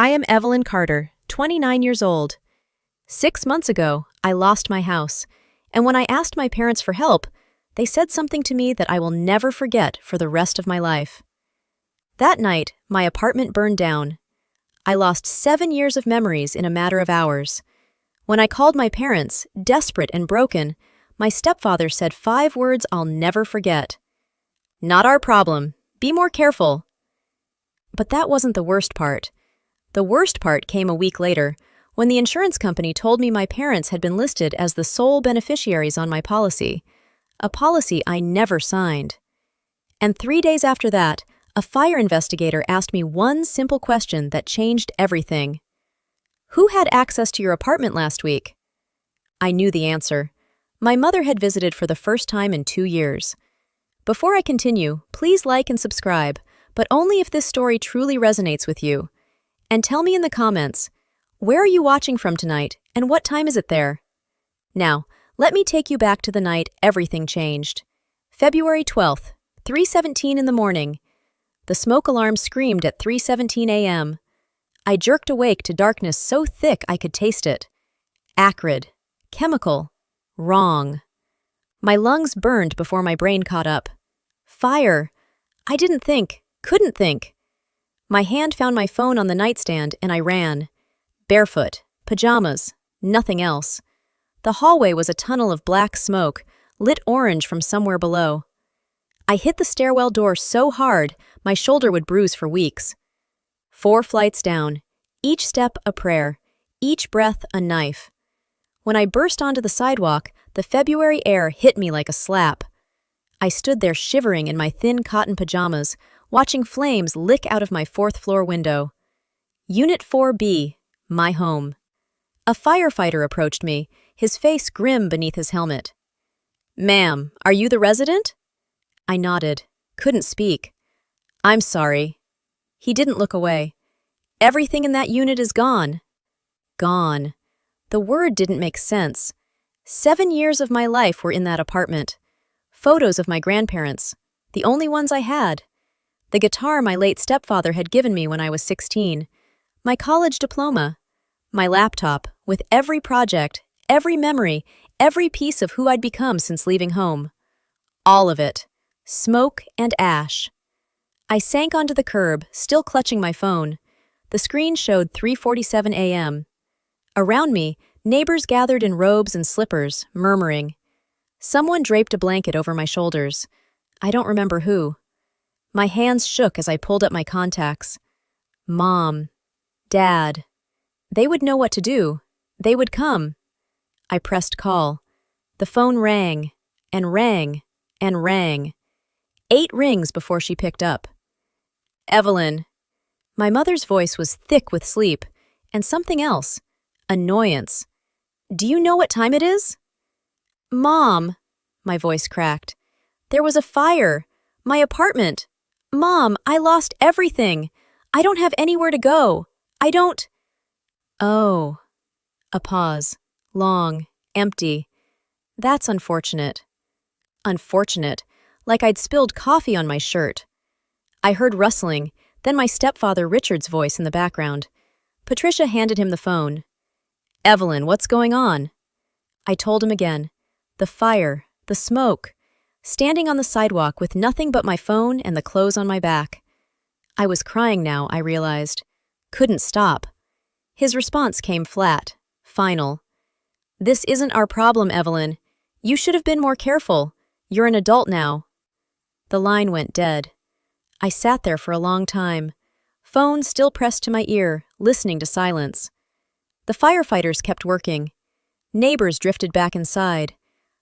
I am Evelyn Carter, 29 years old. 6 months ago, I lost my house, and when I asked my parents for help, they said something to me that I will never forget for the rest of my life. That night, my apartment burned down. I lost 7 years of memories in a matter of hours. When I called my parents, desperate and broken, my stepfather said 5 words I'll never forget. "Not our problem. Be more careful." But that wasn't the worst part. The worst part came a week later, when the insurance company told me my parents had been listed as the sole beneficiaries on my policy, a policy I never signed. And 3 days after that, a fire investigator asked me one simple question that changed everything. "Who had access to your apartment last week?" I knew the answer. My mother had visited for the first time in 2 years. Before I continue, please like and subscribe, but only if this story truly resonates with you. And tell me in the comments, where are you watching from tonight, and what time is it there? Now, let me take you back to the night everything changed. February 12th, 3:17 in the morning. The smoke alarm screamed at 3:17 a.m. I jerked awake to darkness so thick I could taste it. Acrid. Chemical. Wrong. My lungs burned before my brain caught up. Fire. I didn't think, couldn't think. My hand found my phone on the nightstand and I ran. Barefoot, pajamas, nothing else. The hallway was a tunnel of black smoke, lit orange from somewhere below. I hit the stairwell door so hard, my shoulder would bruise for weeks. 4 flights down, each step a prayer, each breath a knife. When I burst onto the sidewalk, the February air hit me like a slap. I stood there shivering in my thin cotton pajamas, watching flames lick out of my 4th-floor window. Unit 4B, my home. A firefighter approached me, his face grim beneath his helmet. "Ma'am, are you the resident?" I nodded, couldn't speak. "I'm sorry." He didn't look away. "Everything in that unit is gone." Gone. The word didn't make sense. 7 years of my life were in that apartment. Photos of my grandparents, the only ones I had. The guitar my late stepfather had given me when I was 16. My college diploma. My laptop, with every project, every memory, every piece of who I'd become since leaving home. All of it. Smoke and ash. I sank onto the curb, still clutching my phone. The screen showed 3:47 a.m. Around me, neighbors gathered in robes and slippers, murmuring. Someone draped a blanket over my shoulders. I don't remember who. My hands shook as I pulled up my contacts. Mom. Dad. They would know what to do. They would come. I pressed call. The phone rang, and rang, and rang. 8 rings before she picked up. "Evelyn." My mother's voice was thick with sleep, and something else. Annoyance. "Do you know what time it is?" "Mom," my voice cracked. "There was a fire. My apartment. Mom, I lost everything. I don't have anywhere to go. I don't—" "Oh." A pause. Long. Empty. "That's unfortunate." Unfortunate. Like I'd spilled coffee on my shirt. I heard rustling, then my stepfather Richard's voice in the background. Patricia handed him the phone. "Evelyn, what's going on?" I told him again. The fire, the smoke. Standing on the sidewalk with nothing but my phone and the clothes on my back. I was crying now, I realized. Couldn't stop. His response came flat, final. "This isn't our problem, Evelyn. You should have been more careful. You're an adult now." The line went dead. I sat there for a long time, phone still pressed to my ear, listening to silence. The firefighters kept working. Neighbors drifted back inside.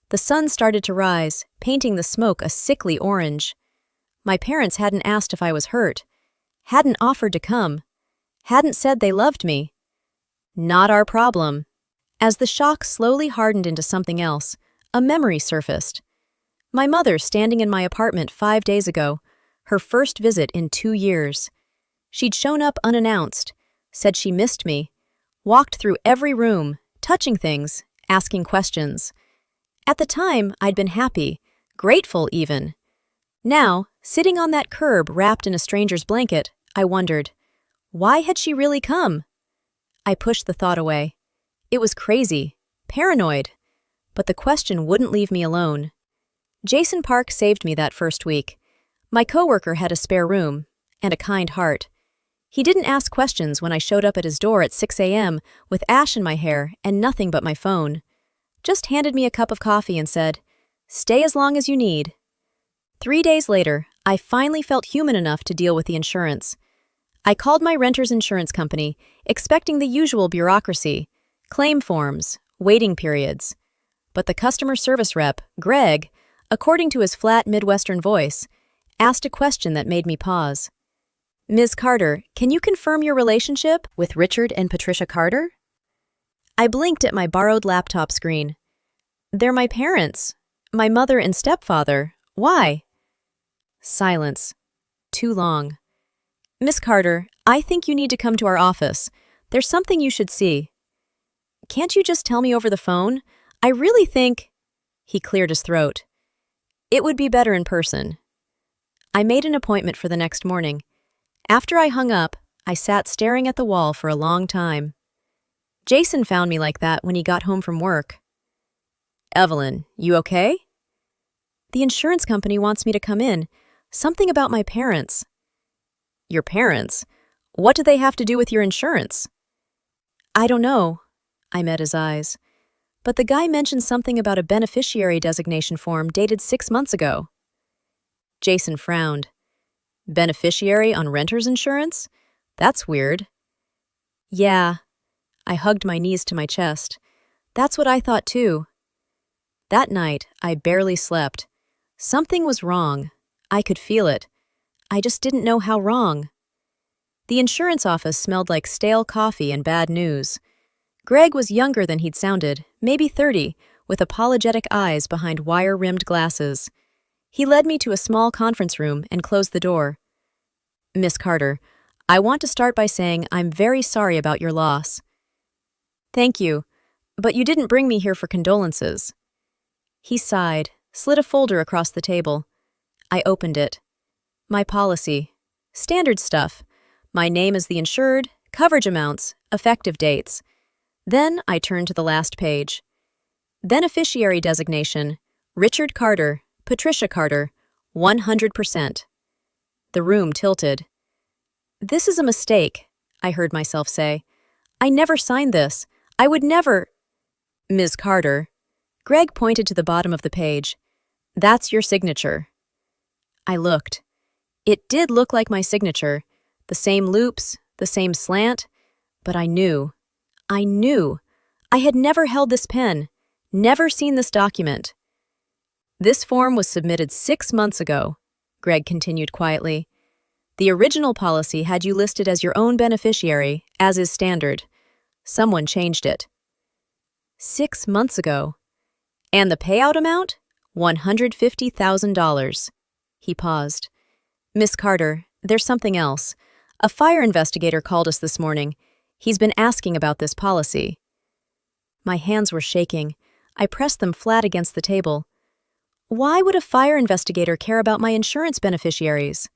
The sun started to rise, painting the smoke a sickly orange. My parents hadn't asked if I was hurt, hadn't offered to come, hadn't said they loved me. Not our problem. As the shock slowly hardened into something else, a memory surfaced. My mother standing in my apartment 5 days ago, her first visit in 2 years. She'd shown up unannounced, said she missed me, walked through every room, touching things, asking questions. At the time, I'd been happy, grateful even. Now, sitting on that curb wrapped in a stranger's blanket, I wondered, Why had she really come? I pushed the thought away. It was crazy, paranoid. But the question wouldn't leave me alone. Jason Park saved me that first week. My coworker had a spare room and a kind heart. He didn't ask questions when I showed up at his door at 6 a.m. with ash in my hair and nothing but my phone. Just handed me a cup of coffee and said, "Stay as long as you need." 3 days later, I finally felt human enough to deal with the insurance. I called my renter's insurance company, expecting the usual bureaucracy, claim forms, waiting periods. But the customer service rep, Greg, according to his flat Midwestern voice, asked a question that made me pause. "Ms. Carter, can you confirm your relationship with Richard and Patricia Carter?" I blinked at my borrowed laptop screen. "They're my parents. My mother and stepfather. Why?" Silence. Too long. "Miss Carter, I think you need to come to our office. There's something you should see." "Can't you just tell me over the phone? I really think—" He cleared his throat. "It would be better in person." I made an appointment for the next morning. After I hung up, I sat staring at the wall for a long time. Jason found me like that when he got home from work. "Evelyn, you okay?" "The insurance company wants me to come in. Something about my parents." "Your parents? What do they have to do with your insurance?" "I don't know." I met his eyes. "But the guy mentioned something about a beneficiary designation form dated 6 months ago." Jason frowned. "Beneficiary on renter's insurance? That's weird." "Yeah." I hugged my knees to my chest. "That's what I thought too." That night, I barely slept. Something was wrong. I could feel it. I just didn't know how wrong. The insurance office smelled like stale coffee and bad news. Greg was younger than he'd sounded, maybe 30, with apologetic eyes behind wire-rimmed glasses. He led me to a small conference room and closed the door. "Miss Carter, I want to start by saying I'm very sorry about your loss." "Thank you, but you didn't bring me here for condolences." He sighed, slid a folder across the table. I opened it. My policy. Standard stuff. My name as the insured, coverage amounts, effective dates. Then I turned to the last page. Beneficiary designation, Richard Carter, Patricia Carter, 100%. The room tilted. "This is a mistake," I heard myself say. "I never signed this. I would never—" "Ms. Carter." Greg pointed to the bottom of the page. "That's your signature." I looked. It did look like my signature. The same loops, the same slant. But I knew. I had never held this pen, never seen this document. "This form was submitted 6 months ago," Greg continued quietly. "The original policy had you listed as your own beneficiary, as is standard. Someone changed it." 6 months ago. "And the payout amount? $150,000. He paused. "Miss Carter, there's something else. A fire investigator called us this morning. He's been asking about this policy." My hands were shaking. I pressed them flat against the table. "Why would a fire investigator care about my insurance beneficiaries?"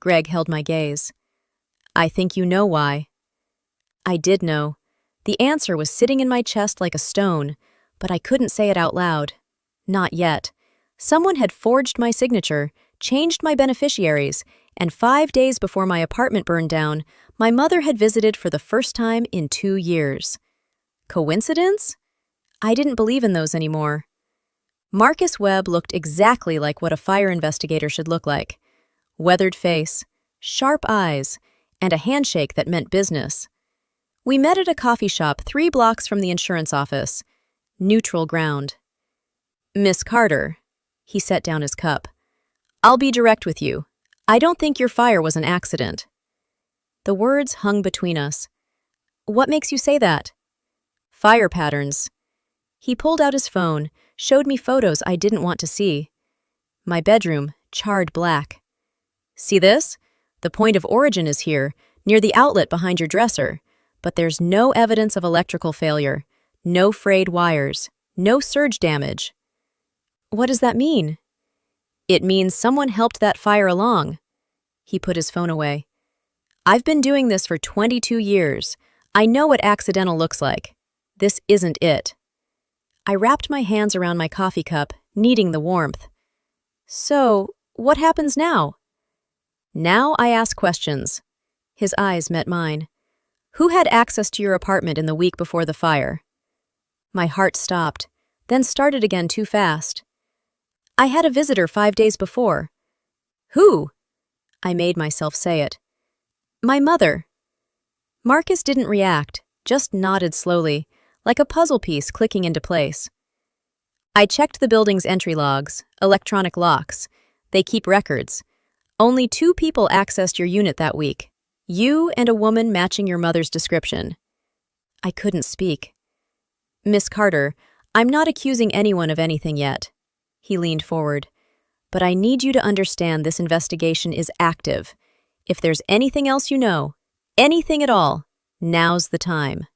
Greg held my gaze. "I think you know why." I did know. The answer was sitting in my chest like a stone, but I couldn't say it out loud. Not yet. Someone had forged my signature, changed my beneficiaries, and 5 days before my apartment burned down, my mother had visited for the first time in 2 years. Coincidence? I didn't believe in those anymore. Marcus Webb looked exactly like what a fire investigator should look like. Weathered face, sharp eyes, and a handshake that meant business. We met at a coffee shop 3 blocks from the insurance office. Neutral ground. "Miss Carter," he set down his cup. "I'll be direct with you. I don't think your fire was an accident." The words hung between us. "What makes you say that?" "Fire patterns." He pulled out his phone, showed me photos I didn't want to see. My bedroom, charred black. "See this? The point of origin is here, near the outlet behind your dresser, but there's no evidence of electrical failure, no frayed wires, no surge damage." "What does that mean?" "It means someone helped that fire along." He put his phone away. I've been doing this for 22 years. I know what accidental looks like. This isn't it. I wrapped my hands around my coffee cup, needing the warmth. So, what happens now? Now I ask questions. His eyes met mine. Who had access to your apartment in the week before the fire? My heart stopped, then started again too fast. I had a visitor 5 days before. Who? I made myself say it. My mother. Marcus didn't react, just nodded slowly, like a puzzle piece clicking into place. I checked the building's entry logs, electronic locks. They keep records. Only 2 people accessed your unit that week. You and a woman matching your mother's description. I couldn't speak. Miss Carter, I'm not accusing anyone of anything yet. He leaned forward. But I need you to understand this investigation is active. If there's anything else you know, anything at all, now's the time.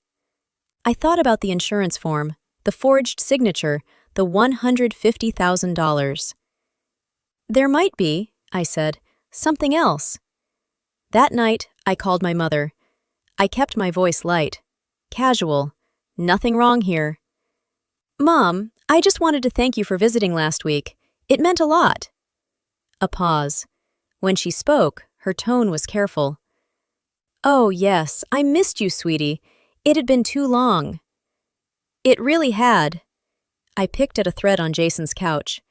I thought about the insurance form, the forged signature, the $150,000. There might be, I said, something else. That night, I called my mother. I kept my voice light, casual, nothing wrong here. Mom, I just wanted to thank you for visiting last week. It meant a lot. A pause. When she spoke, her tone was careful. Oh, yes, I missed you, sweetie. It had been too long. It really had. I picked at a thread on Jason's couch.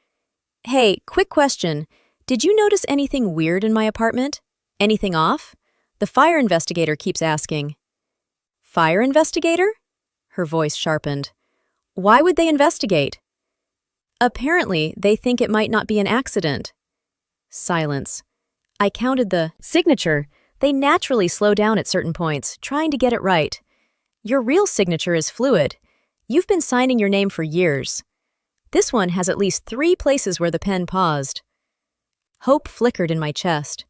Hey, quick question. Did you notice anything weird in my apartment? Anything off? The fire investigator keeps asking. Fire investigator? Her voice sharpened. Why would they investigate? Apparently, they think it might not be an accident. Silence. I counted the signature. They naturally slow down at certain points, trying to get it right. Your real signature is fluid. You've been signing your name for years. This one has at least 3 places where the pen paused. Hope flickered in my chest.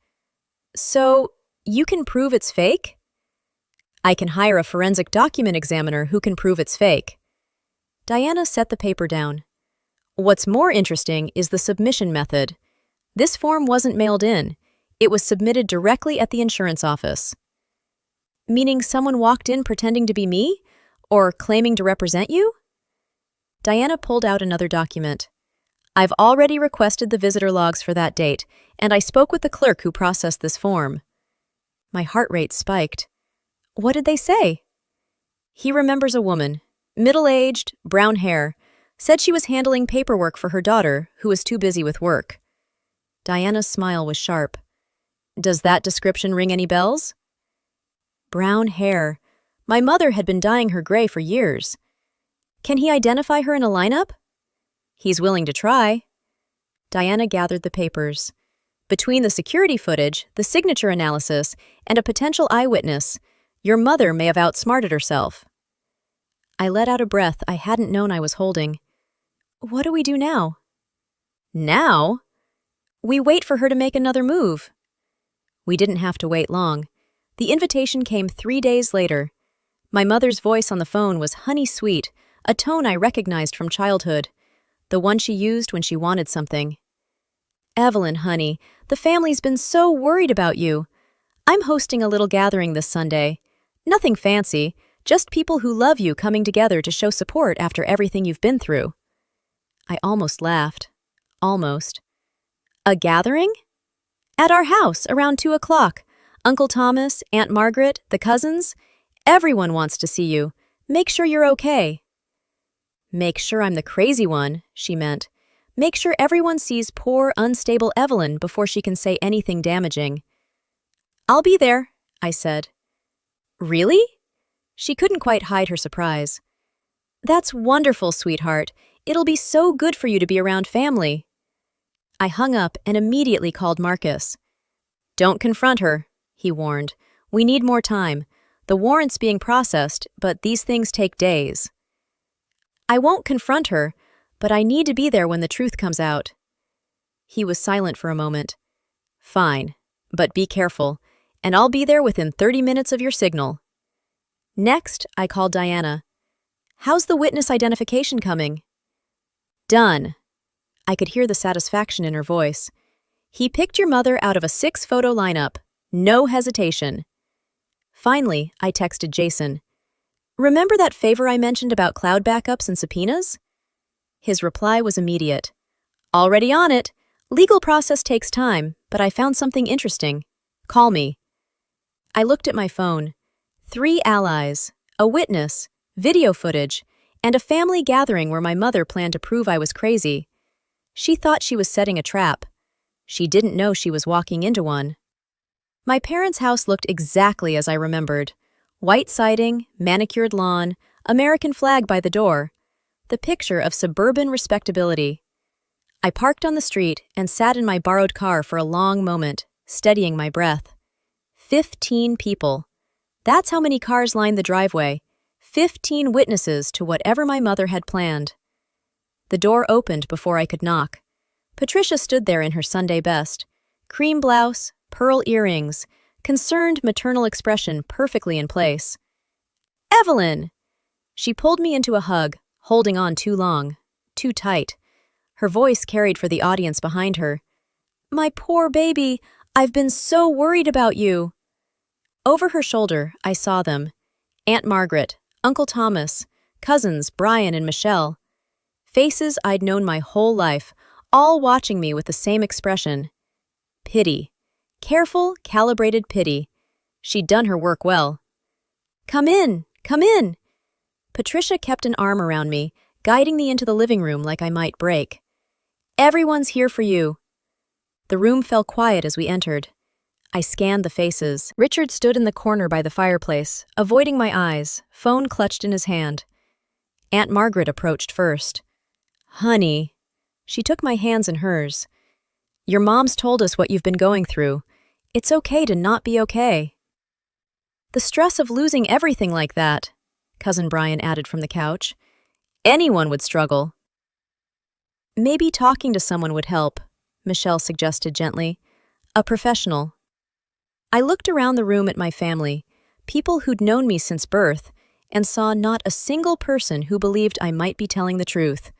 So, you can prove it's fake? I can hire a forensic document examiner who can prove it's fake. Diana set the paper down. What's more interesting is the submission method. This form wasn't mailed in. It was submitted directly at the insurance office. Meaning someone walked in pretending to be me? Or claiming to represent you? Diana pulled out another document. I've already requested the visitor logs for that date, and I spoke with the clerk who processed this form. My heart rate spiked. What did they say? He remembers a woman, middle-aged, brown hair, said she was handling paperwork for her daughter, who was too busy with work. Diana's smile was sharp. Does that description ring any bells? Brown hair. My mother had been dyeing her gray for years. Can he identify her in a lineup? He's willing to try. Diana gathered the papers. Between the security footage, the signature analysis, and a potential eyewitness, your mother may have outsmarted herself. I let out a breath I hadn't known I was holding. What do we do now? Now? We wait for her to make another move. We didn't have to wait long. The invitation came 3 days later. My mother's voice on the phone was honey-sweet, a tone I recognized from childhood, the one she used when she wanted something. Evelyn, honey, the family's been so worried about you. I'm hosting a little gathering this Sunday. Nothing fancy, just people who love you coming together to show support after everything you've been through. I almost laughed. Almost. A gathering? At our house, around 2 o'clock. Uncle Thomas, Aunt Margaret, the cousins. Everyone wants to see you. Make sure you're okay. Make sure I'm the crazy one, she meant. Make sure everyone sees poor, unstable Evelyn before she can say anything damaging. I'll be there, I said. Really? She couldn't quite hide her surprise. That's wonderful, sweetheart. It'll be so good for you to be around family. I hung up and immediately called Marcus. Don't confront her, he warned. We need more time. The warrant's being processed, but these things take days. I won't confront her, but I need to be there when the truth comes out. He was silent for a moment. Fine, but be careful, and I'll be there within 30 minutes of your signal. Next, I called Diana. How's the witness identification coming? Done. I could hear the satisfaction in her voice. He picked your mother out of a 6-photo lineup. No hesitation. Finally, I texted Jason. Remember that favor I mentioned about cloud backups and subpoenas? His reply was immediate. Already on it. Legal process takes time, but I found something interesting. Call me. I looked at my phone. 3 allies, a witness, video footage, and a family gathering where my mother planned to prove I was crazy. She thought she was setting a trap. She didn't know she was walking into one. My parents' house looked exactly as I remembered. White siding, manicured lawn, American flag by the door. The picture of suburban respectability. I parked on the street and sat in my borrowed car for a long moment, steadying my breath. 15 people. That's how many cars lined the driveway. 15 witnesses to whatever my mother had planned. The door opened before I could knock. Patricia stood there in her Sunday best. Cream blouse, pearl earrings, concerned maternal expression perfectly in place. Evelyn! She pulled me into a hug, holding on too long, too tight. Her voice carried for the audience behind her. My poor baby, I've been so worried about you. Over her shoulder, I saw them. Aunt Margaret, Uncle Thomas, cousins Brian and Michelle. Faces I'd known my whole life, all watching me with the same expression. Pity. Careful, calibrated pity. She'd done her work well. Come in, come in. Patricia kept an arm around me, guiding me into the living room like I might break. Everyone's here for you. The room fell quiet as we entered. I scanned the faces. Richard stood in the corner by the fireplace, avoiding my eyes, phone clutched in his hand. Aunt Margaret approached first. Honey. She took my hands in hers. Your mom's told us what you've been going through. It's okay to not be okay. The stress of losing everything like that, Cousin Brian added from the couch. Anyone would struggle. Maybe talking to someone would help, Michelle suggested gently. A professional. I looked around the room at my family, people who'd known me since birth, and saw not a single person who believed I might be telling the truth.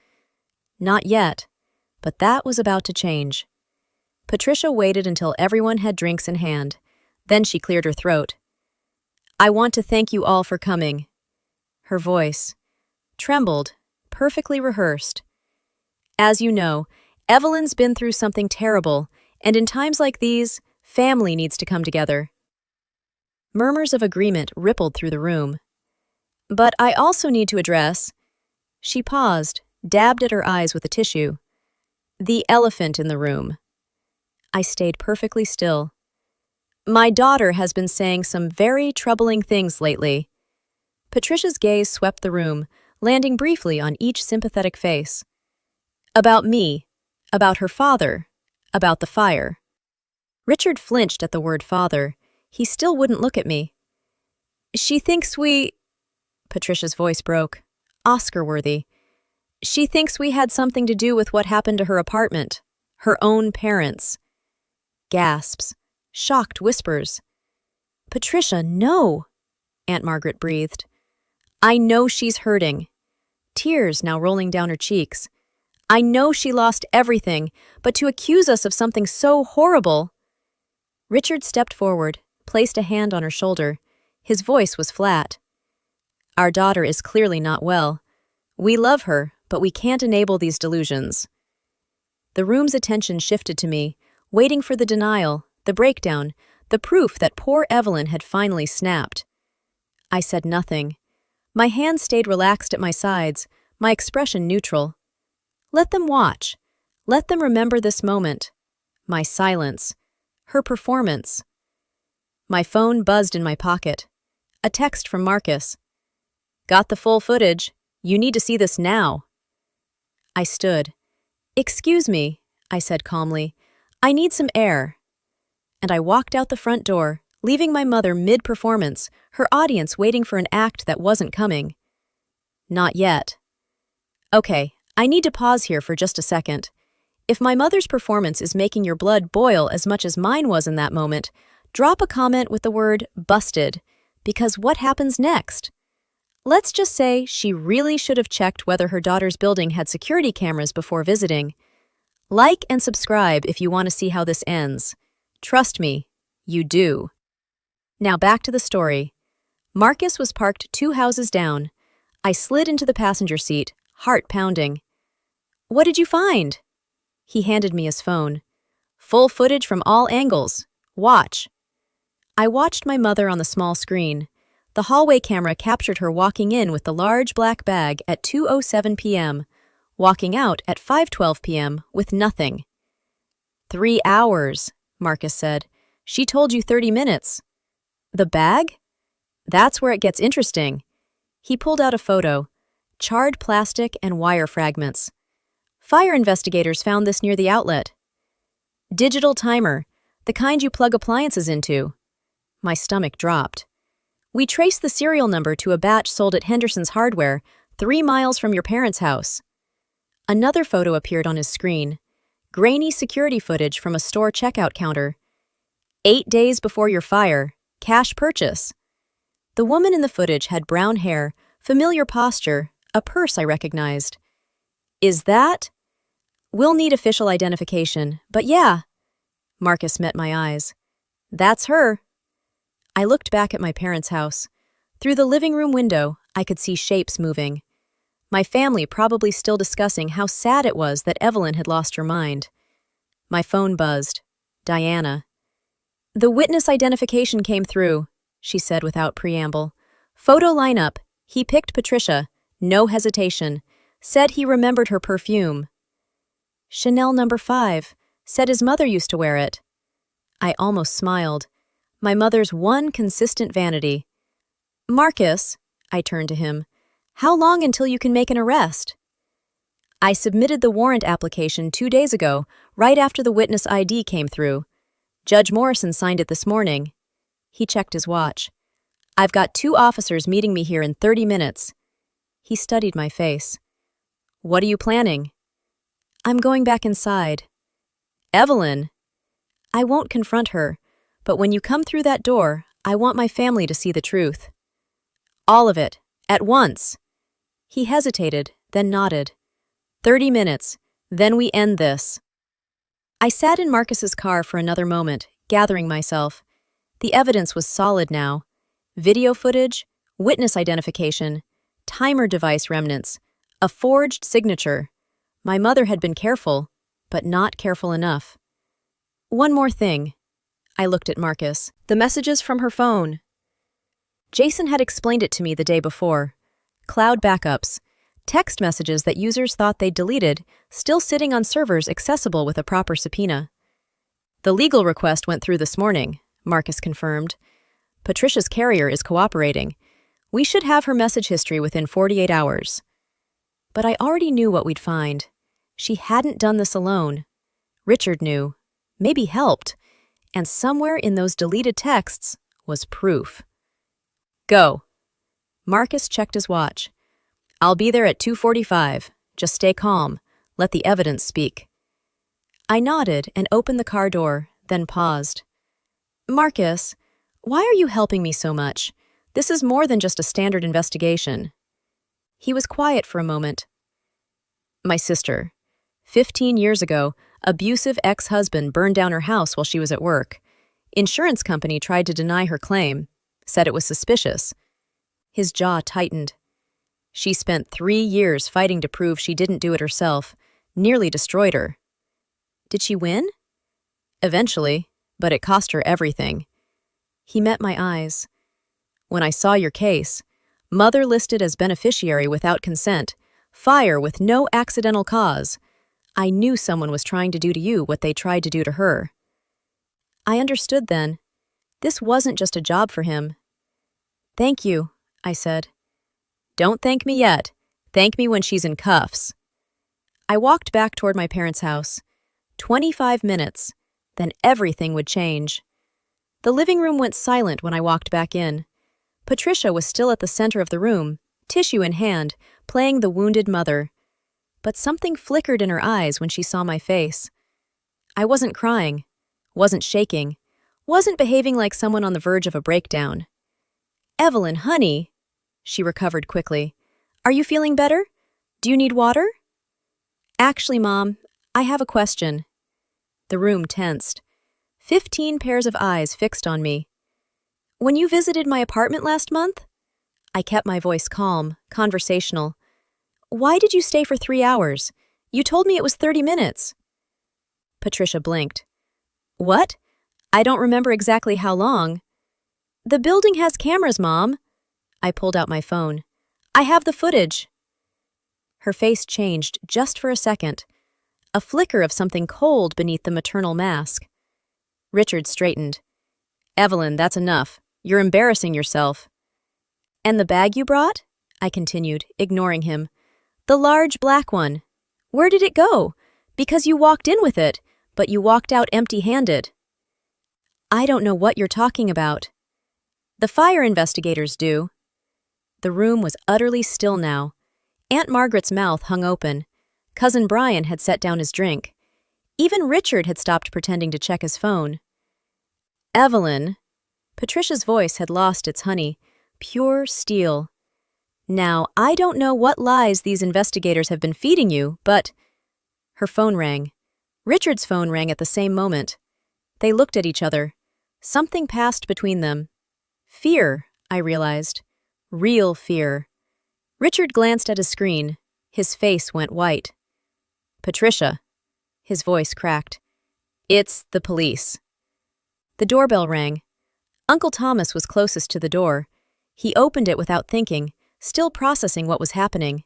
Not yet, but that was about to change. Patricia waited until everyone had drinks in hand. Then she cleared her throat. I want to thank you all for coming. Her voice trembled, perfectly rehearsed. As you know, Evelyn's been through something terrible, and in times like these, family needs to come together. Murmurs of agreement rippled through the room. But I also need to address. She paused, dabbed at her eyes with a tissue. The elephant in the room. I stayed perfectly still. My daughter has been saying some very troubling things lately. Patricia's gaze swept the room, landing briefly on each sympathetic face. About me, about her father, about the fire. Richard flinched at the word father. He still wouldn't look at me. She thinks we... Patricia's voice broke. Oscar-worthy. She thinks we had something to do with what happened to her apartment. Her own parents. Gasps. Shocked whispers. Patricia, no! Aunt Margaret breathed. I know she's hurting. Tears now rolling down her cheeks. I know she lost everything, but to accuse us of something so horrible... Richard stepped forward, placed a hand on her shoulder. His voice was flat. Our daughter is clearly not well. We love her, but we can't enable these delusions. The room's attention shifted to me, waiting for the denial, the breakdown, the proof that poor Evelyn had finally snapped. I said nothing. My hands stayed relaxed at my sides, my expression neutral. Let them watch. Let them remember this moment. My silence. Her performance. My phone buzzed in my pocket. A text from Marcus. Got the full footage. You need to see this now. I stood. Excuse me, I said calmly. I need some air. And I walked out the front door, leaving my mother mid-performance, her audience waiting for an act that wasn't coming. Not yet. Okay, I need to pause here for just a second. If my mother's performance is making your blood boil as much as mine was in that moment, drop a comment with the word busted, because what happens next? Let's just say she really should have checked whether her daughter's building had security cameras before visiting. Like and subscribe if you want to see how this ends. Trust me, you do. Now back to the story. Marcus was parked 2 houses down. I slid into the passenger seat, heart pounding. "What did you find?" He handed me his phone. "Full footage from all angles. Watch." I watched my mother on the small screen. The hallway camera captured her walking in with the large black bag at 2:07 p.m., walking out at 5:12 p.m. with nothing. 3 hours, Marcus said. "She told you 30 minutes. The bag? That's where it gets interesting." He pulled out a photo. Charred plastic and wire fragments. "Fire investigators found this near the outlet." "Digital timer, the kind you plug appliances into." My stomach dropped. "We traced the serial number to a batch sold at Henderson's Hardware, 3 miles from your parents' house." Another photo appeared on his screen. Grainy security footage from a store checkout counter. 8 days before your fire. Cash purchase. The woman in the footage had brown hair, familiar posture, a purse I recognized. "Is that?" "We'll need official identification, but yeah." Marcus met my eyes. "That's her." I looked back at my parents' house. Through the living room window, I could see shapes moving. My family probably still discussing how sad it was that Evelyn had lost her mind. My phone buzzed. Diana. "The witness identification came through," she said without preamble. "Photo lineup. He picked Patricia. No hesitation. Said he remembered her perfume. Chanel No. 5. Said his mother used to wear it." I almost smiled. My mother's one consistent vanity. "Marcus," I turned to him, "how long until you can make an arrest?" "I submitted the warrant application 2 days ago, right after the witness ID came through. Judge Morrison signed it this morning." He checked his watch. "I've got 2 officers meeting me here in 30 minutes. He studied my face. "What are you planning?" "I'm going back inside." "Evelyn." "I won't confront her, but when you come through that door, I want my family to see the truth." "All of it, at once." He hesitated, then nodded. 30 minutes, then we end this." I sat in Marcus's car for another moment, gathering myself. The evidence was solid now. Video footage, witness identification, timer device remnants, a forged signature. My mother had been careful, but not careful enough. One more thing. I looked at Marcus. The messages from her phone. Jason had explained it to me the day before. Cloud backups. Text messages that users thought they'd deleted, still sitting on servers accessible with a proper subpoena. "The legal request went through this morning," Marcus confirmed. "Patricia's carrier is cooperating. We should have her message history within 48 hours. But I already knew what we'd find. She hadn't done this alone. Richard knew. Maybe helped. And somewhere in those deleted texts was proof. "Go." Marcus checked his watch. "I'll be there at 2:45. Just stay calm. Let the evidence speak." I nodded and opened the car door, then paused. "Marcus, why are you helping me so much? This is more than just a standard investigation." He was quiet for a moment. "My sister. 15 years ago, abusive ex-husband burned down her house while she was at work. Insurance company tried to deny her claim, said it was suspicious." His jaw tightened. "She spent 3 years fighting to prove she didn't do it herself, nearly destroyed her." "Did she win?" "Eventually, but it cost her everything." He met my eyes. "When I saw your case, mother listed as beneficiary without consent, fire with no accidental cause, I knew someone was trying to do to you what they tried to do to her." I understood then. This wasn't just a job for him. "Thank you," I said. "Don't thank me yet. Thank me when she's in cuffs." I walked back toward my parents' house. 25 minutes, then everything would change. The living room went silent when I walked back in. Patricia was still at the center of the room, tissue in hand, playing the wounded mother. But something flickered in her eyes when she saw my face. I wasn't crying, wasn't shaking, wasn't behaving like someone on the verge of a breakdown. "Evelyn, honey," she recovered quickly. "Are you feeling better? Do you need water?" "Actually, Mom, I have a question." The room tensed. 15 pairs of eyes fixed on me. When you visited my apartment last month? I kept my voice calm, conversational. Why did you stay for 3 hours? You told me it was 30 minutes. Patricia blinked. What? I don't remember exactly how long. The building has cameras, Mom. I pulled out my phone. I have the footage. Her face changed just for a second. A flicker of something cold beneath the maternal mask. Richard straightened. Evelyn, that's enough. You're embarrassing yourself. And the bag you brought? I continued, ignoring him. The large black one. Where did it go? Because you walked in with it, but you walked out empty-handed. I don't know what you're talking about. The fire investigators do. The room was utterly still now. Aunt Margaret's mouth hung open. Cousin Brian had set down his drink. Even Richard had stopped pretending to check his phone. Evelyn. Patricia's voice had lost its honey. Pure steel. Now, I don't know what lies these investigators have been feeding you, but... Her phone rang. Richard's phone rang at the same moment. They looked at each other. Something passed between them. Fear, I realized. Real fear. Richard glanced at his screen. His face went white. Patricia. His voice cracked. It's the police. The doorbell rang. Uncle Thomas was closest to the door. He opened it without thinking, still processing what was happening.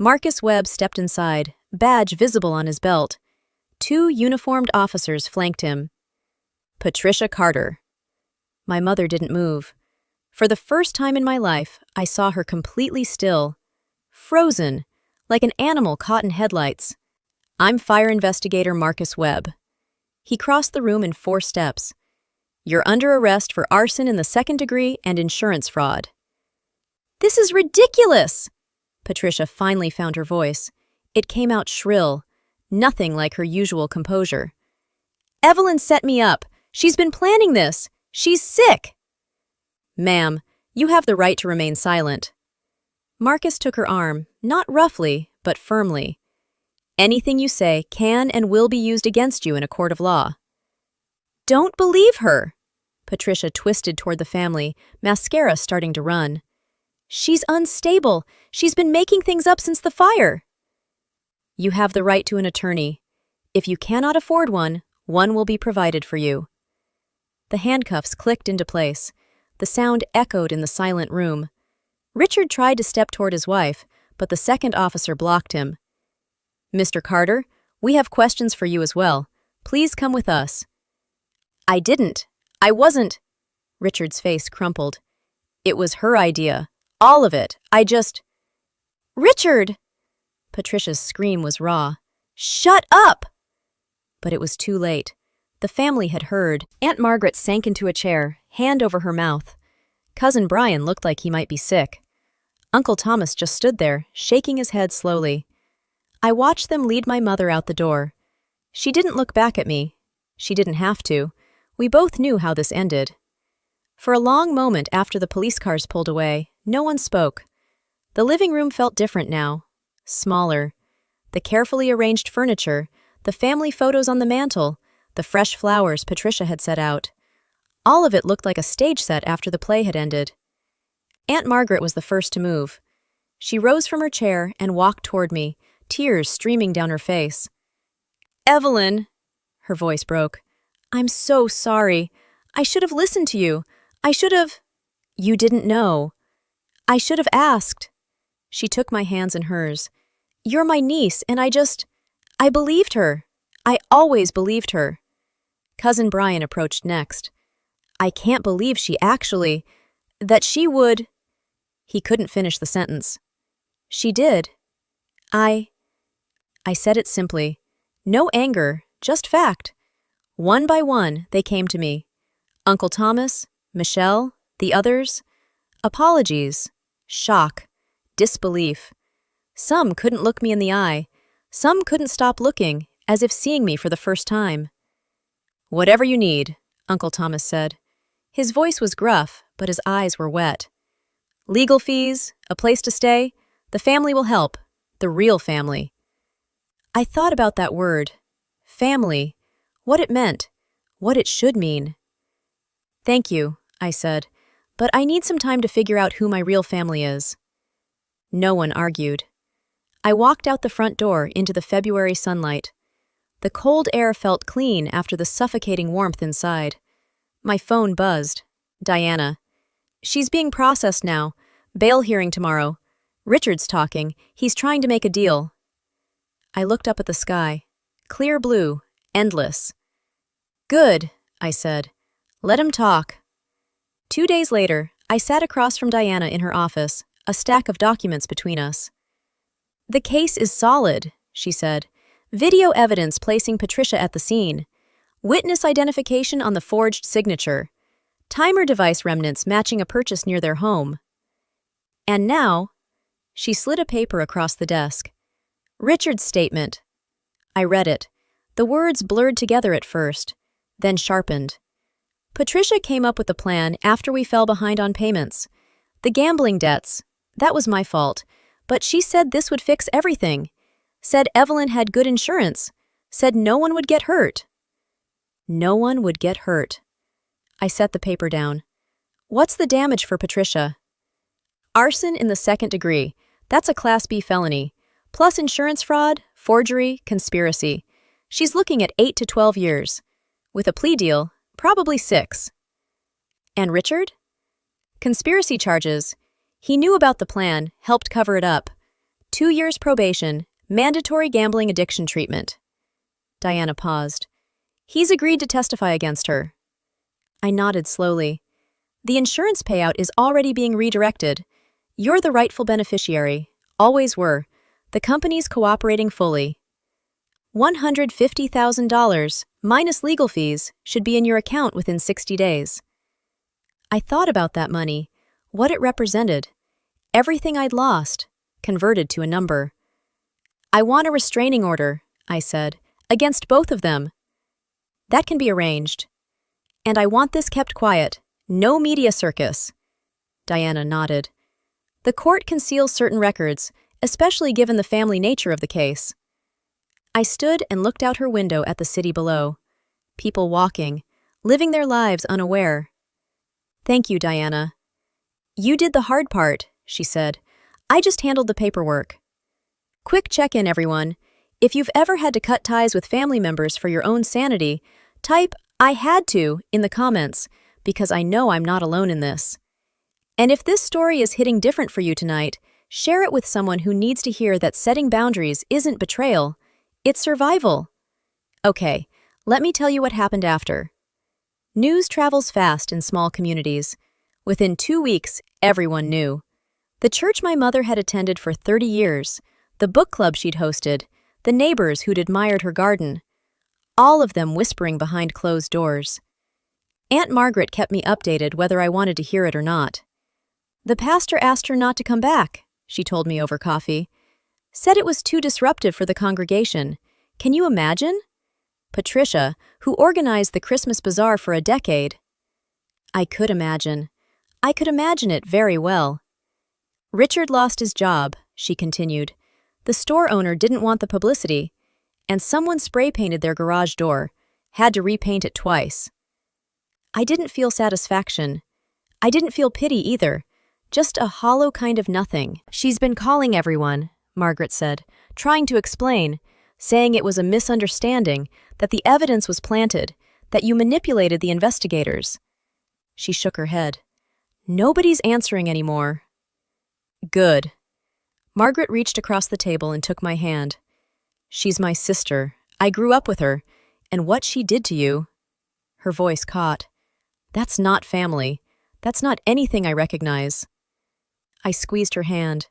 Marcus Webb stepped inside, badge visible on his belt. 2 uniformed officers flanked him. Patricia Carter. My mother didn't move. For the first time in my life, I saw her completely still. Frozen, like an animal caught in headlights. I'm fire investigator Marcus Webb. He crossed the room in 4 steps. You're under arrest for arson in the 2nd degree and insurance fraud. This is ridiculous! Patricia finally found her voice. It came out shrill, nothing like her usual composure. Evelyn set me up. She's been planning this. She's sick. Ma'am, you have the right to remain silent. Marcus took her arm, not roughly, but firmly. Anything you say can and will be used against you in a court of law. Don't believe her. Patricia twisted toward the family, mascara starting to run. She's unstable. She's been making things up since the fire. You have the right to an attorney. If you cannot afford one, one will be provided for you. The handcuffs clicked into place. The sound echoed in the silent room. Richard tried to step toward his wife, but the 2nd officer blocked him. Mr. Carter, we have questions for you as well. Please come with us. I didn't. I wasn't. Richard's face crumpled. It was her idea. All of it. I just... Richard! Patricia's scream was raw. Shut up! But it was too late. The family had heard. Aunt Margaret sank into a chair, hand over her mouth. Cousin Brian looked like he might be sick. Uncle Thomas just stood there, shaking his head slowly. I watched them lead my mother out the door. She didn't look back at me. She didn't have to. We both knew how this ended. For a long moment after the police cars pulled away, no one spoke. The living room felt different now. Smaller. The carefully arranged furniture, the family photos on the mantel, the fresh flowers Patricia had set out. All of it looked like a stage set after the play had ended. Aunt Margaret was the first to move. She rose from her chair and walked toward me, tears streaming down her face. Evelyn! Her voice broke. I'm so sorry. I should have listened to you. I should have... You didn't know. I should have asked. She took my hands in hers. You're my niece, and I believed her. I always believed her. Cousin Brian approached next. I can't believe she actually... that she would... He couldn't finish the sentence. She did. I said it simply. No anger, just fact. One by one, they came to me. Uncle Thomas, Michelle, the others. Apologies, shock, disbelief. Some couldn't look me in the eye. Some couldn't stop looking, as if seeing me for the first time. Whatever you need, Uncle Thomas said. His voice was gruff, but his eyes were wet. Legal fees, a place to stay, the family will help, the real family. I thought about that word, family, what it meant, what it should mean. Thank you, I said, "but I need some time to figure out who my real family is." No one argued. I walked out the front door into the February sunlight. The cold air felt clean after the suffocating warmth inside. My phone buzzed. Diana. "She's being processed now. Bail hearing tomorrow. Richard's talking. He's trying to make a deal." I looked up at the sky. Clear blue. Endless. "Good," I said. "Let him talk." 2 days later, I sat across from Diana in her office, a stack of documents between us. "The case is solid," she said. "Video evidence placing Patricia at the scene. Witness identification on the forged signature. Timer device remnants matching a purchase near their home. And now," she slid a paper across the desk. "Richard's statement." I read it. The words blurred together at first, then sharpened. "Patricia came up with the plan after we fell behind on payments. The gambling debts, that was my fault, but she said this would fix everything. Said Evelyn had good insurance. Said no one would get hurt." No one would get hurt. I set the paper down. "What's the damage for Patricia?" "Arson in the 2nd degree. That's a Class B felony. Plus insurance fraud, forgery, conspiracy. She's looking at 8 to 12 years. With a plea deal, probably 6. "And Richard?" "Conspiracy charges. He knew about the plan, helped cover it up. 2 years probation, mandatory gambling addiction treatment." Diana paused. "He's agreed to testify against her." I nodded slowly. "The insurance payout is already being redirected. You're the rightful beneficiary. Always were. The company's cooperating fully. $150,000, minus legal fees, should be in your account within 60 days. I thought about that money, what it represented. Everything I'd lost, converted to a number. "I want a restraining order," I said, "against both of them." "That can be arranged." "And I want this kept quiet. No media circus." Diana nodded. "The court conceals certain records, especially given the family nature of the case." I stood and looked out her window at the city below. People walking, living their lives unaware. "Thank you, Diana." "You did the hard part," she said. "I just handled the paperwork." Quick check-in, everyone. If you've ever had to cut ties with family members for your own sanity, type "I had to" in the comments, because I know I'm not alone in this. And if this story is hitting different for you tonight, share it with someone who needs to hear that setting boundaries isn't betrayal, it's survival. Okay, let me tell you what happened after. News travels fast in small communities. Within 2 weeks, everyone knew. The church my mother had attended for 30 years, the book club she'd hosted, the neighbors who'd admired her garden, all of them whispering behind closed doors. Aunt Margaret kept me updated whether I wanted to hear it or not. "The pastor asked her not to come back," she told me over coffee. "Said it was too disruptive for the congregation. Can you imagine?" Patricia, who organized the Christmas bazaar for a decade. I could imagine. I could imagine it very well. "Richard lost his job," she continued. "The store owner didn't want the publicity, and someone spray-painted their garage door, had to repaint it twice." I didn't feel satisfaction. I didn't feel pity either, just a hollow kind of nothing. "She's been calling everyone," Margaret said, trying to explain, saying it was a misunderstanding, that the evidence was planted, that you manipulated the investigators. She shook her head. "Nobody's answering anymore." "Good." Margaret reached across the table and took my hand. "She's my sister. I grew up with her. And what she did to you..." Her voice caught. "That's not family. That's not anything I recognize." I squeezed her hand.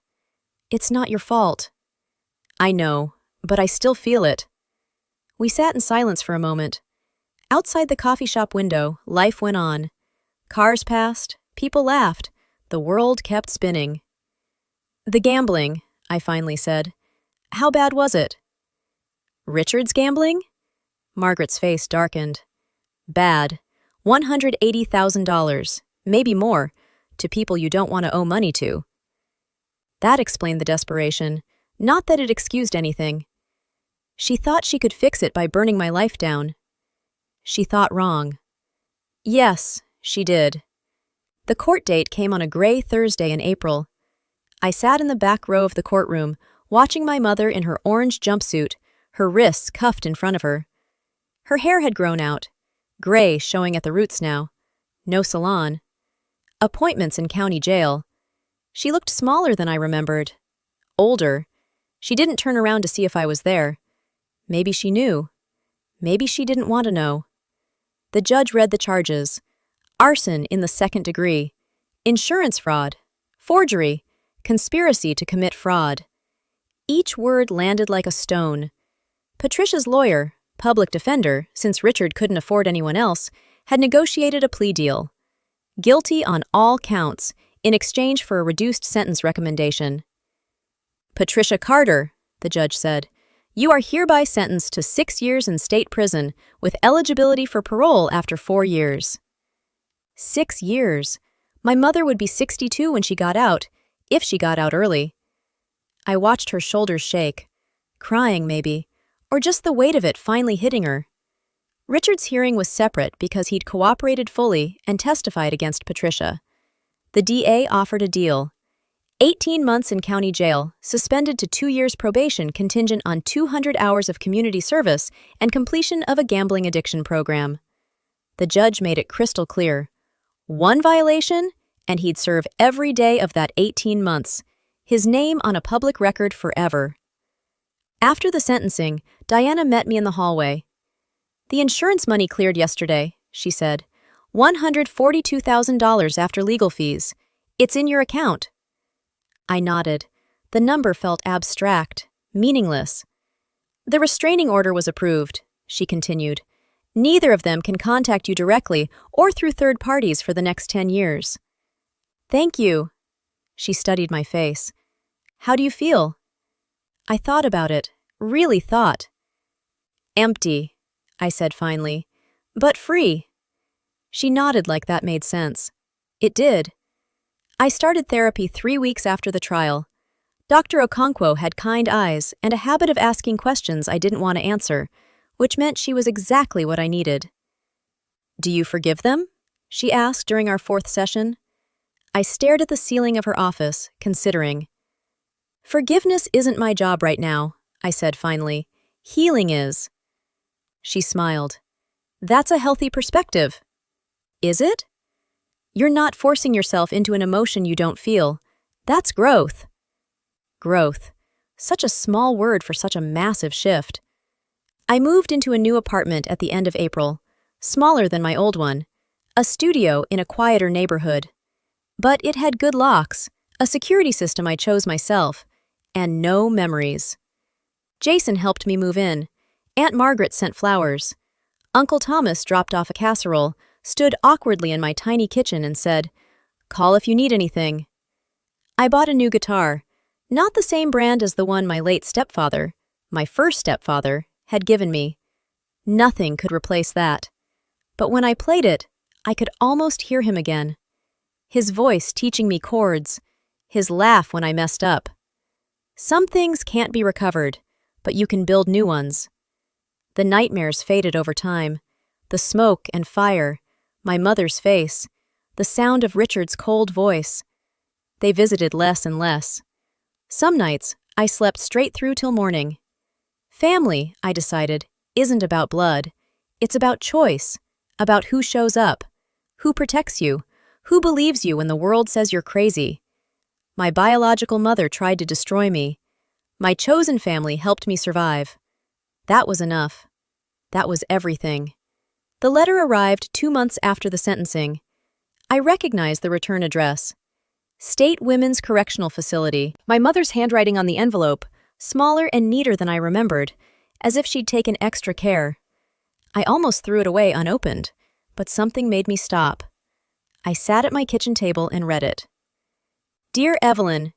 "It's not your fault." "I know, but I still feel it." We sat in silence for a moment. Outside the coffee shop window, life went on. Cars passed, people laughed, the world kept spinning. "The gambling," I finally said. "How bad was it?" "Richard's gambling?" Margaret's face darkened. "Bad. $180,000, maybe more, to people you don't want to owe money to." That explained the desperation, not that it excused anything. She thought she could fix it by burning my life down. She thought wrong. Yes, she did. The court date came on a gray Thursday in April. I sat in the back row of the courtroom, watching my mother in her orange jumpsuit, her wrists cuffed in front of her. Her hair had grown out, gray showing at the roots now. No salon. Appointments in county jail. She looked smaller than I remembered. Older. She didn't turn around to see if I was there. Maybe she knew. Maybe she didn't want to know. The judge read the charges. Arson in the second degree. Insurance fraud. Forgery. Conspiracy to commit fraud. Each word landed like a stone. Patricia's lawyer, public defender, since Richard couldn't afford anyone else, had negotiated a plea deal. Guilty on all counts, in exchange for a reduced sentence recommendation. Patricia Carter, the judge said, you are hereby sentenced to 6 years in state prison with eligibility for parole after 4 years. 6 years. My mother would be 62 when she got out, if she got out early. I watched her shoulders shake, crying maybe, or just the weight of it finally hitting her. Richard's hearing was separate because he'd cooperated fully and testified against Patricia. The DA offered a deal. 18 months in county jail, suspended to 2 years probation contingent on 200 hours of community service and completion of a gambling addiction program. The judge made it crystal clear. 1 violation, and he'd serve every day of that 18 months, his name on a public record forever. After the sentencing, Diana met me in the hallway. The insurance money cleared yesterday, she said. $142,000 after legal fees. It's in your account. I nodded. The number felt abstract, meaningless. The restraining order was approved, she continued. Neither of them can contact you directly or through third parties for the next 10 years. Thank you. She studied my face. How do you feel? I thought about it, really thought. Empty, I said finally, but free. She nodded like that made sense. It did. I started therapy 3 weeks after the trial. Dr. Okonkwo had kind eyes and a habit of asking questions I didn't want to answer, which meant she was exactly what I needed. Do you forgive them? She asked during our 4th session. I stared at the ceiling of her office, considering. Forgiveness isn't my job right now, I said finally. Healing is. She smiled. That's a healthy perspective. Is it? You're not forcing yourself into an emotion you don't feel. That's growth. Growth. Such a small word for such a massive shift. I moved into a new apartment at the end of April, smaller than my old one, a studio in a quieter neighborhood. But it had good locks, a security system I chose myself, and no memories. Jason helped me move in. Aunt Margaret sent flowers. Uncle Thomas dropped off a casserole, stood awkwardly in my tiny kitchen and said, "Call if you need anything." I bought a new guitar, not the same brand as the one my late stepfather, my first stepfather, had given me. Nothing could replace that. But when I played it, I could almost hear him again. His voice teaching me chords, his laugh when I messed up. Some things can't be recovered, but you can build new ones. The nightmares faded over time. The smoke and fire, my mother's face, the sound of Richard's cold voice. They visited less and less. Some nights, I slept straight through till morning. Family, I decided, isn't about blood. It's about choice, about who shows up, who protects you, who believes you when the world says you're crazy. My biological mother tried to destroy me. My chosen family helped me survive. That was enough. That was everything. The letter arrived 2 months after the sentencing. I recognized the return address. State Women's Correctional Facility. My mother's handwriting on the envelope, smaller and neater than I remembered, as if she'd taken extra care. I almost threw it away unopened, but something made me stop. I sat at my kitchen table and read it. Dear Evelyn,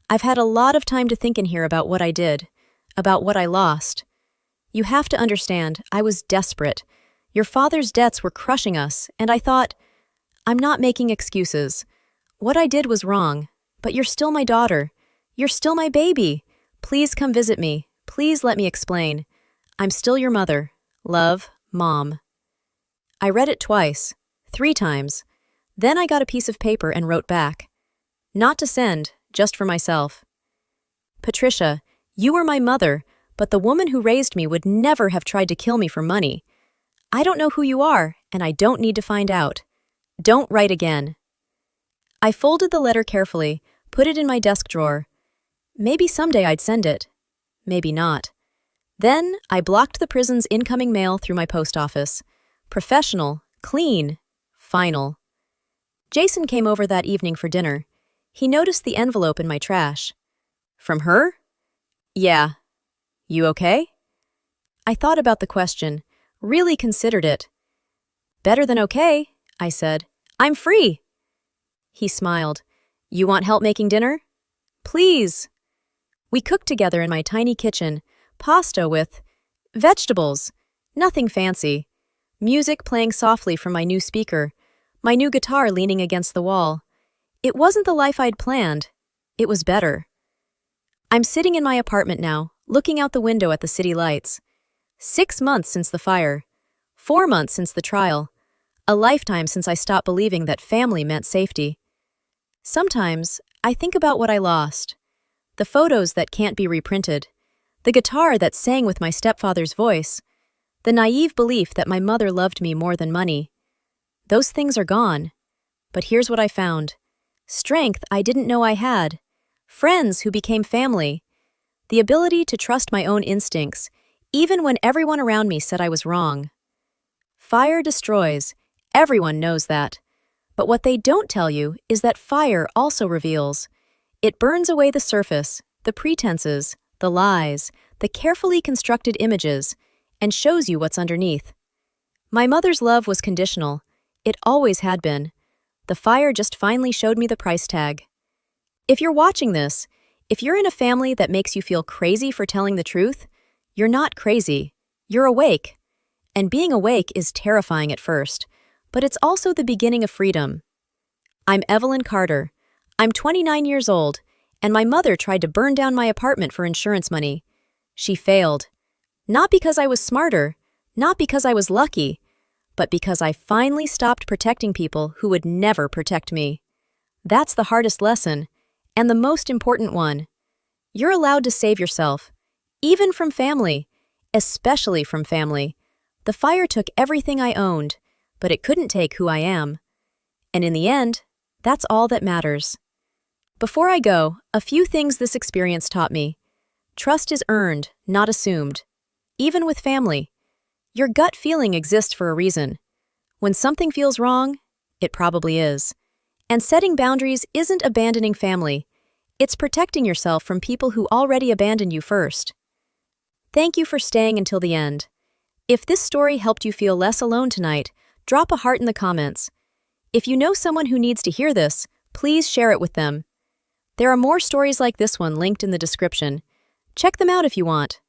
I've had a lot of time to think in here about what I did, about what I lost. You have to understand, I was desperate. Your father's debts were crushing us, and I thought, I'm not making excuses. What I did was wrong, but you're still my daughter. You're still my baby. Please come visit me. Please let me explain. I'm still your mother. Love, Mom. I read it twice, 3 times. Then I got a piece of paper and wrote back. Not to send, just for myself. Patricia, you were my mother, but the woman who raised me would never have tried to kill me for money. I don't know who you are, and I don't need to find out. Don't write again. I folded the letter carefully, put it in my desk drawer. Maybe someday I'd send it. Maybe not. Then I blocked the prison's incoming mail through my post office. Professional, clean, final. Jason came over that evening for dinner. He noticed the envelope in my trash. From her? Yeah. You okay? I thought about the question, really considered it. Better than okay, I said. I'm free. He smiled. You want help making dinner? Please. We cooked together in my tiny kitchen, pasta with vegetables, nothing fancy. Music playing softly from my new speaker, my new guitar leaning against the wall. It wasn't the life I'd planned. It was better. I'm sitting in my apartment now, looking out the window at the city lights. 6 months since the fire. 4 months since the trial. A lifetime since I stopped believing that family meant safety. Sometimes, I think about what I lost. The photos that can't be reprinted. The guitar that sang with my stepfather's voice. The naive belief that my mother loved me more than money. Those things are gone. But here's what I found. Strength I didn't know I had. Friends who became family. The ability to trust my own instincts, even when everyone around me said I was wrong. Fire destroys. Everyone knows that. But what they don't tell you is that fire also reveals. It burns away the surface, the pretenses, the lies, the carefully constructed images, and shows you what's underneath. My mother's love was conditional. It always had been. The fire just finally showed me the price tag. If you're watching this, if you're in a family that makes you feel crazy for telling the truth, you're not crazy. You're awake. And being awake is terrifying at first, but it's also the beginning of freedom. I'm Evelyn Carter. I'm 29 years old, and my mother tried to burn down my apartment for insurance money. She failed. Not because I was smarter, not because I was lucky, but because I finally stopped protecting people who would never protect me. That's the hardest lesson, and the most important one. You're allowed to save yourself, even from family, especially from family. The fire took everything I owned, but it couldn't take who I am. And in the end, that's all that matters. Before I go, a few things this experience taught me. Trust is earned, not assumed. Even with family. Your gut feeling exists for a reason. When something feels wrong, it probably is. And setting boundaries isn't abandoning family. It's protecting yourself from people who already abandoned you first. Thank you for staying until the end. If this story helped you feel less alone tonight, drop a heart in the comments. If you know someone who needs to hear this, please share it with them. There are more stories like this one linked in the description. Check them out if you want.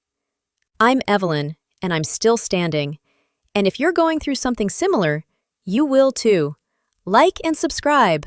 I'm Evelyn, and I'm still standing. And if you're going through something similar, you will too. Like and subscribe.